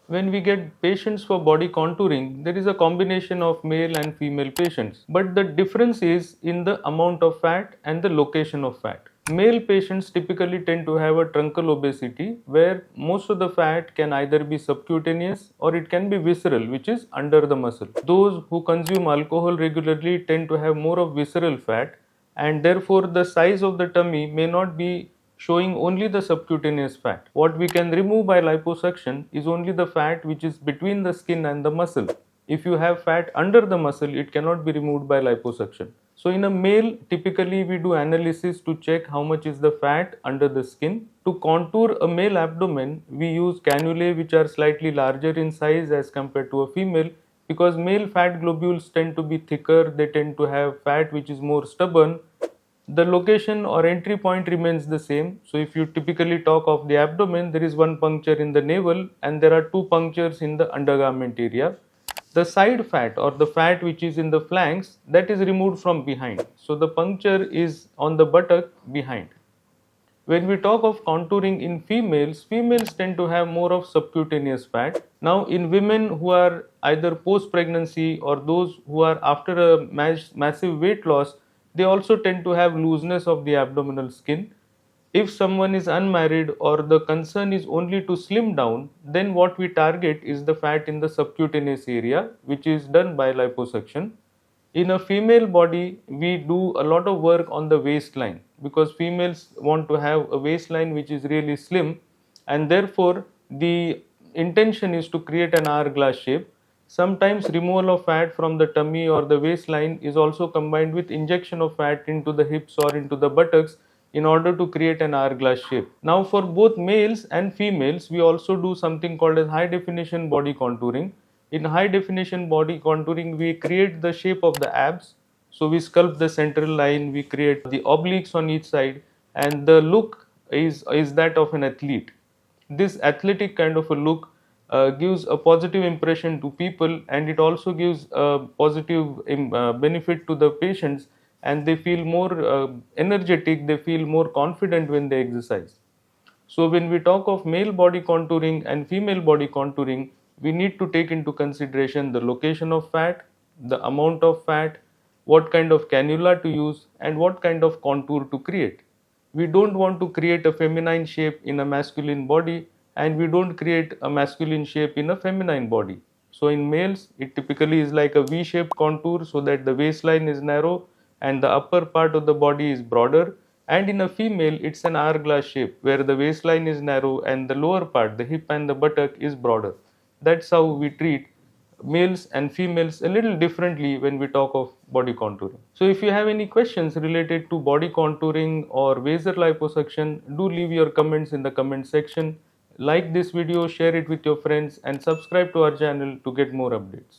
When we get patients for body contouring, there is a combination of male and female patients. But the difference is in the amount of fat and the location of fat. Male patients typically tend to have a trunkal obesity where most of the fat can either be subcutaneous or it can be visceral, which is under the muscle. Those who consume alcohol regularly tend to have more of visceral fat, and therefore the size of the tummy may not be showing only the subcutaneous fat. What we can remove by liposuction is only the fat which is between the skin and the muscle. If you have fat under the muscle, it cannot be removed by liposuction. So in a male, typically we do analysis to check how much is the fat under the skin. To contour a male abdomen, we use cannulae which are slightly larger in size as compared to a female, because male fat globules tend to be thicker, they tend to have fat which is more stubborn. The location or entry point remains the same. So if you typically talk of the abdomen, there is one puncture in the navel and there are two punctures in the undergarment area. The side fat or the fat which is in the flanks, that is removed from behind. So the puncture is on the buttock behind. When we talk of contouring in females, females tend to have more of subcutaneous fat. Now in women who are either post pregnancy or those who are after a massive weight loss, they also tend to have looseness of the abdominal skin. If someone is unmarried or the concern is only to slim down, then what we target is the fat in the subcutaneous area, which is done by liposuction. In a female body, we do a lot of work on the waistline because females want to have a waistline which is really slim, and therefore the intention is to create an hourglass shape. Sometimes removal of fat from the tummy or the waistline is also combined with injection of fat into the hips or into the buttocks in order to create an hourglass shape. Now for both males and females, we also do something called as high definition body contouring. In high definition body contouring, we create the shape of the abs. So we sculpt the central line, we create the obliques on each side, and the look is that of an athlete. This athletic kind of a look gives a positive impression to people, and it also gives a positive benefit to the patients, and they feel more energetic, they feel more confident when they exercise. So when we talk of male body contouring and female body contouring, we need to take into consideration the location of fat, the amount of fat, what kind of cannula to use, and what kind of contour to create. We don't want to create a feminine shape in a masculine body, and we don't create a masculine shape in a feminine body. So in males, it typically is like a V-shaped contour so that the waistline is narrow and the upper part of the body is broader. And in a female, it's an hourglass shape where the waistline is narrow and the lower part, the hip and the buttock, is broader. That's how we treat males and females a little differently when we talk of body contouring. So if you have any questions related to body contouring or Vaser liposuction, do leave your comments in the comment section. Like this video, share it with your friends, and subscribe to our channel to get more updates.